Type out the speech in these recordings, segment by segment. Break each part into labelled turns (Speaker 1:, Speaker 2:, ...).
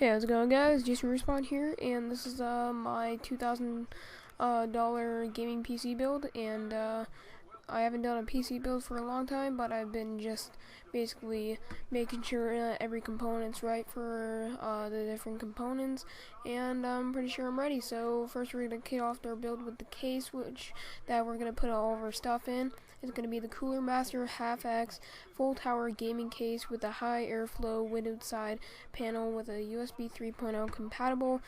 Speaker 1: Hey, how's it going, guys? Jason Respawn here, and this is my $2,000 gaming PC build, and I haven't done a PC build for a long time, but I've been just basically making sure every component's right for the different components, and I'm pretty sure I'm ready. So first we're going to kick off our build with the case, that we're going to put all of our stuff in. It's going to be the Cooler Master Half-X full tower gaming case with a high airflow windowed side panel with a USB 3.0 compatible,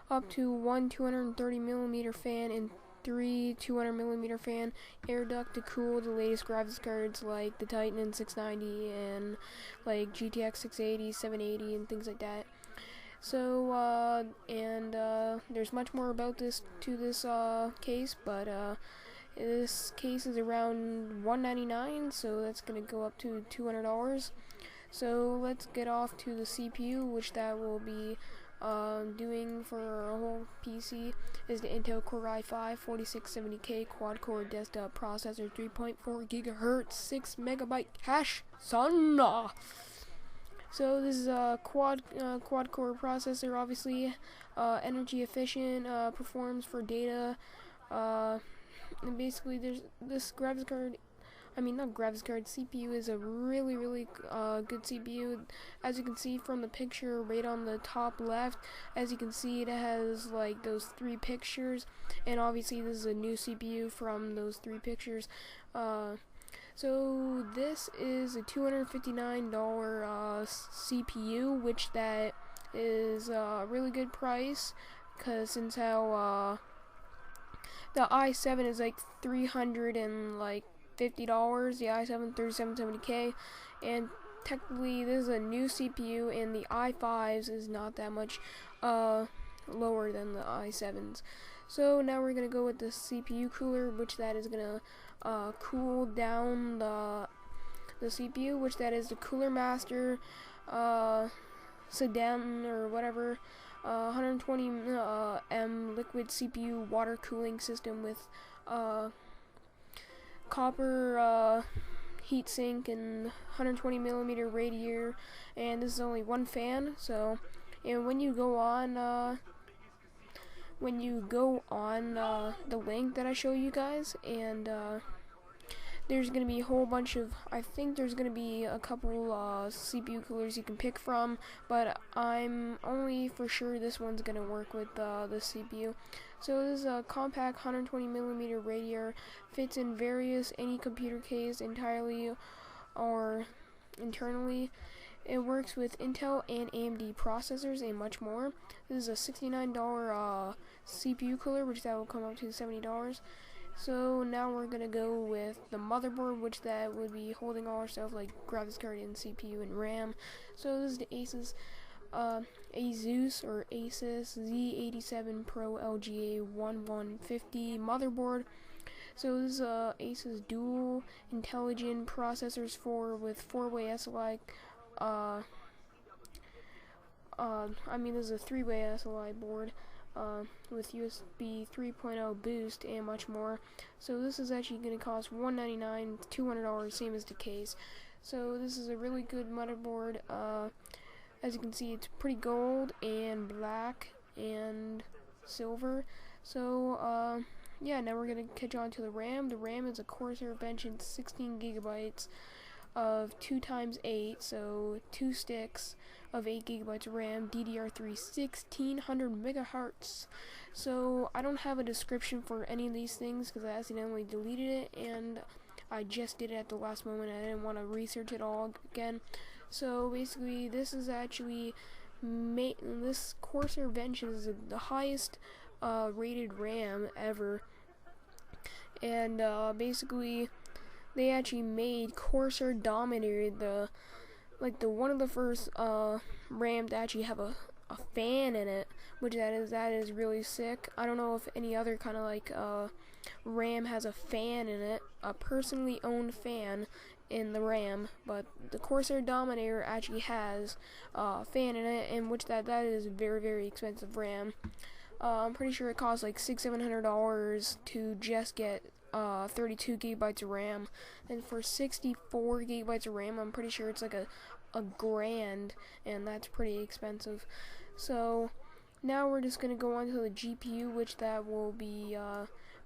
Speaker 1: up to one 230mm fan and 3 200mm fan, air duct to cool the latest graphics cards like the Titan 690 and like GTX 680, 780 and things like that. So there's much more about this case, but this case is around $199, so that's gonna go up to $200. So let's get off to the CPU, which that will be doing for our whole PC is the Intel Core i5 4670K quad-core desktop processor, 3.4 GHz, 6 MB cache, son. So this is a quad-core processor, obviously energy efficient, performs for data. And basically, there's this graphics card. I mean, not graphics card. CPU is a really good CPU. As you can see from the picture right on the top left, as you can see, it has like those 3 pictures, and obviously this is a new CPU from those 3 pictures. So this is a $259 CPU, which that is a really good price, because since how the i7 is like $350, the i7 3770K, and technically this is a new CPU, and the i5s is not that much lower than the i7s. So now we're gonna go with the CPU cooler, which that is gonna cool down the CPU, which that is the Cooler Master Seidon or whatever. 120 M liquid CPU water cooling system with copper heatsink and 120mm radiator, and this is only one fan. So, and when you go on the link that I show you guys, and there's going to be a whole bunch of, I think there's going to be a couple CPU coolers you can pick from, but I'm only for sure this one's going to work with the CPU. So this is a compact 120mm radiator, fits in any computer case entirely or internally. It works with Intel and AMD processors and much more. This is a $69 CPU cooler, which that will come up to $70. So now we're gonna go with the motherboard, which that would be holding all our stuff like graphics card and CPU and RAM. So this is the Asus Z87 PRO LGA 1150 motherboard. So this is Asus dual intelligent processors with 4-way SLI. This is a 3-way SLI board. With USB 3.0 boost and much more. So this is actually going to cost $199, $200, same as the case. So this is a really good motherboard. As you can see, it's pretty gold and black and silver. So yeah, now we're going to catch on to the RAM. The RAM is a Corsair Vengeance 16 gigabytes of 2x8, so 2 sticks of 8 gigabytes of RAM, DDR3 1600 megahertz. So I don't have a description for any of these things because I accidentally deleted it, and I just did it at the last moment. I didn't want to research it all again. So basically, this is actually this Corsair Vengeance is the highest rated RAM ever, and basically they actually made Corsair Dominator the one of the first RAM to actually have a fan in it, which that is really sick. I don't know if any other kind of RAM has a fan in it, a personally owned fan in the RAM, but the Corsair Dominator actually has a fan in it, and which that is very expensive RAM. I'm pretty sure it costs like $600-700 to just get 32 gigabytes of RAM, and for 64 gigabytes of RAM, I'm pretty sure it's like a grand, and that's pretty expensive. So now we're just going to go on to the GPU, which that will be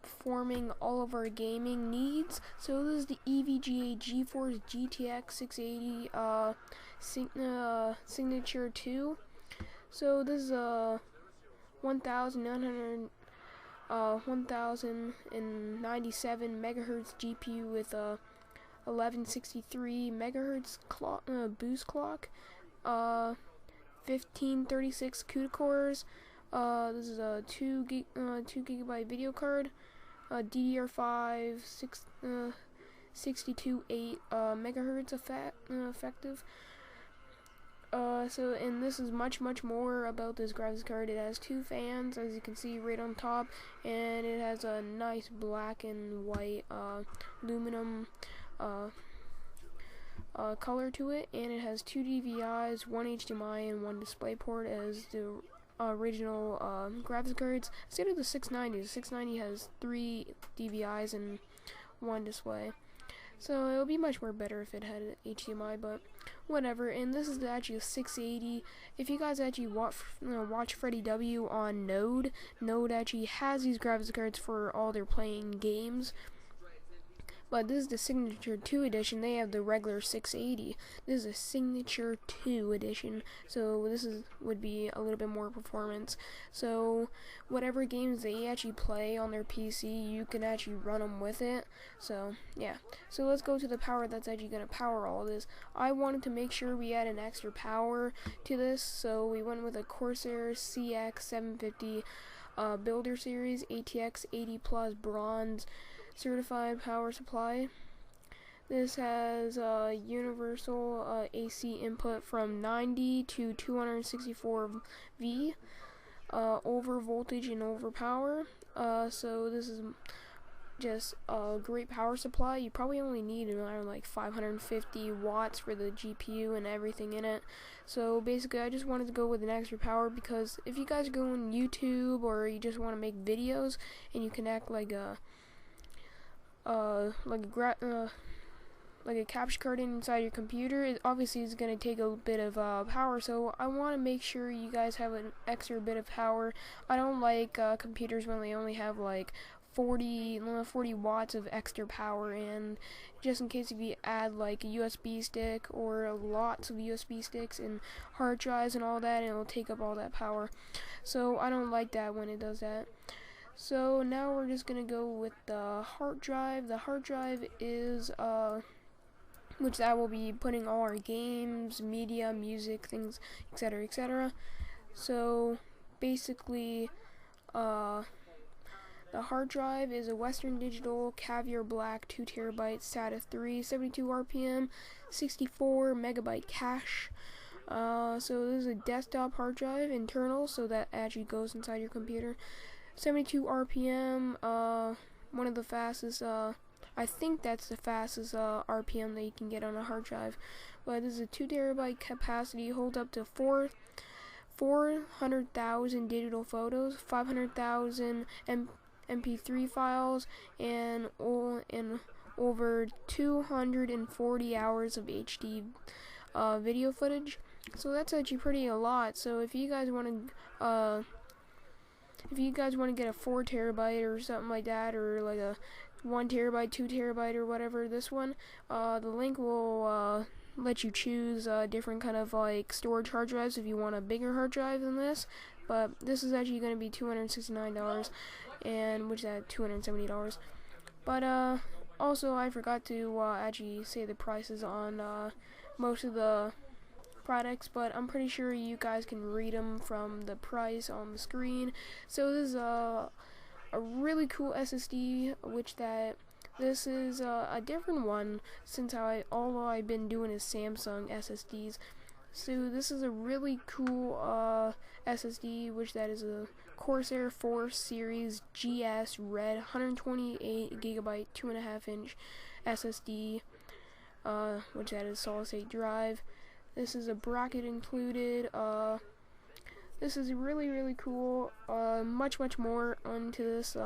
Speaker 1: performing all of our gaming needs. So this is the EVGA GeForce GTX 680 Signature 2. So this is a 1097 megahertz GPU with a 1163 megahertz boost clock, 1536 CUDA cores. This is a 2 gigabyte video card, DDR5 62.8 megahertz effective. And this is much more about this graphics card. It has 2 fans, as you can see right on top, and it has a nice black and white aluminum color to it, and it has 2 DVIs, 1 HDMI, and 1 DisplayPort as the original graphics cards. Instead of the 690, the 690 has 3 DVIs and 1 display. So it'll be much more better if it had an HDMI, but whatever. And this is actually a 680. If you guys actually watch Freddy W on Node actually has these graphics cards for all their playing games. But this is the Signature 2 edition. They have the regular 680. This is a Signature 2 edition, so this would be a little bit more performance. So whatever games they actually play on their PC, you can actually run them with it. So yeah. So let's go to the power that's actually going to power all this. I wanted to make sure we add an extra power to this, so we went with a Corsair CX750 Builder Series ATX 80 Plus Bronze certified power supply. This has universal AC input from 90 to 264 V, over voltage and over power. So this is just a great power supply. You probably only need around like 550 watts for the GPU and everything in it. So basically I just wanted to go with an extra power, because if you guys go on YouTube or you just want to make videos and you connect like a capture card inside your computer, it obviously is going to take a bit of power, so I want to make sure you guys have an extra bit of power. I don't like computers when they only have like 40 watts of extra power, and just in case if you add like a USB stick or lots of USB sticks and hard drives and all that, it'll take up all that power. So I don't like that when it does that. So now we're just going to go with the hard drive. The hard drive is, which that will be putting all our games, media, music, things, etc., etc. So basically, the hard drive is a Western Digital Caviar Black 2 terabyte SATA 3, 72 RPM, 64 megabyte cache. So this is a desktop hard drive, internal, so that actually goes inside your computer. 72 RPM, one of the fastest, I think that's the fastest RPM that you can get on a hard drive. But this is a 2 terabyte capacity, holds up to 400,000 digital photos, 500,000 MP3 files, and over 240 hours of HD video footage. So that's actually pretty a lot. So if you guys want to get a 4 terabyte or something like that, or like a 1 terabyte, 2 terabyte, or whatever, this one, the link will let you choose different kind of like storage hard drives if you want a bigger hard drive than this. But this is actually going to be $269, and which is at $270. But also I forgot to actually say the prices on most of the products, but I'm pretty sure you guys can read them from the price on the screen. So this is a really cool SSD, which that this is a different one, since all I've been doing is Samsung SSDs. So this is a really cool SSD, which that is a Corsair 4 Series GS Red 128 gigabyte 2.5-inch SSD, which that is solid state drive. This is a bracket included. This is really cool. Much more onto this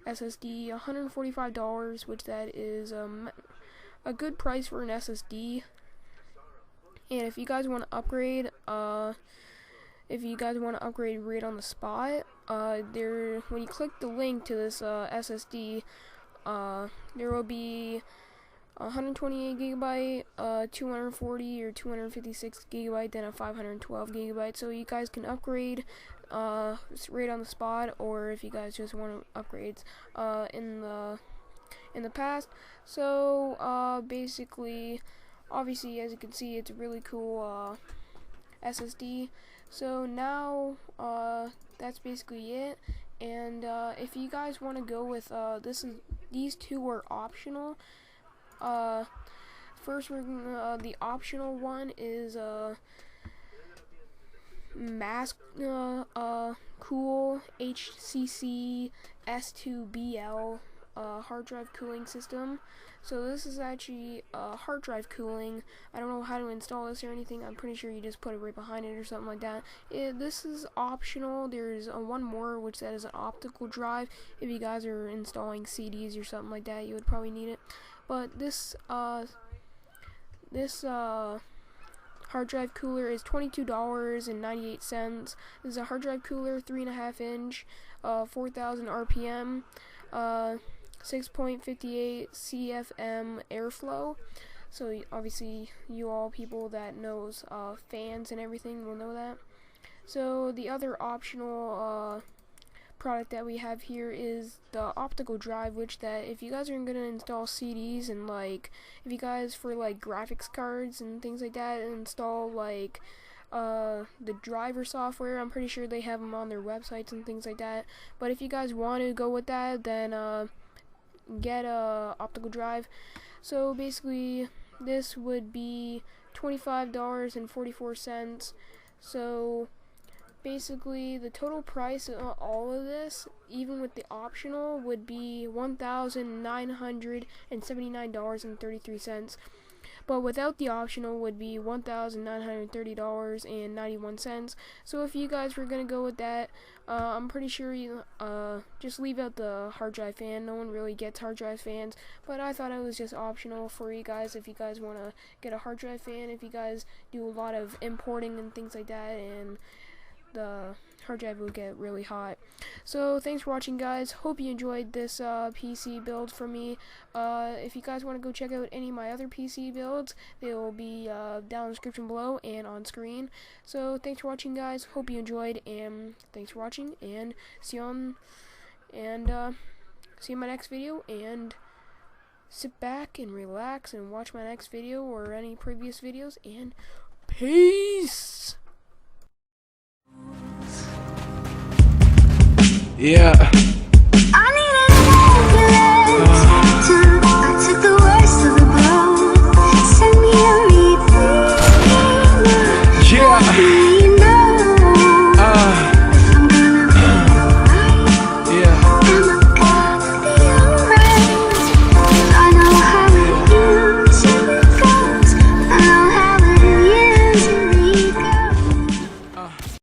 Speaker 1: SSD. $145, which that is a good price for an SSD. And if you guys want to upgrade, if you guys want to upgrade right on the spot, when you click the link to this SSD, there will be 128 gigabyte, 240 or 256 gigabyte, then a 512 gigabyte. So you guys can upgrade right on the spot, or if you guys just want upgrades in the past. So basically, obviously, as you can see, it's a really cool SSD. So now that's basically it. And if you guys want to go with these two are optional. First, we're gonna, the optional one is MASSCOOL HCC S2BL hard drive cooling system. So this is actually hard drive cooling. I don't know how to install this or anything. I'm pretty sure you just put it right behind it or something like that. This is optional. There's one more, which that is an optical drive. If you guys are installing CDs or something like that, you would probably need it. But this hard drive cooler is $22.98. This is a hard drive cooler, 3.5 inch, 4,000 RPM, 6.58 CFM airflow. So obviously, you all people that knows fans and everything will know that. So the other optional product that we have here is the optical drive, which that if you guys are gonna install CDs and like if you guys for like graphics cards and things like that install like the driver software, I'm pretty sure they have them on their websites and things like that. But if you guys want to go with that, then get a optical drive. So basically this would be $25.44. So basically the total price of all of this, even with the optional, would be $1,979.33. But without the optional would be $1,930.91. So if you guys were gonna go with that, I'm pretty sure you just leave out the hard drive fan. No one really gets hard drive fans, but I thought it was just optional for you guys if you guys want to get a hard drive fan. If you guys do a lot of importing and things like that, and the hard drive will get really hot. So thanks for watching, guys. Hope you enjoyed this PC build from me. If you guys want to go check out any of my other PC builds, they will be down in the description below and on screen. So thanks for watching, guys. Hope you enjoyed, and thanks for watching, and see you in my next video, and sit back and relax and watch my next video or any previous videos, and peace.
Speaker 2: Yeah.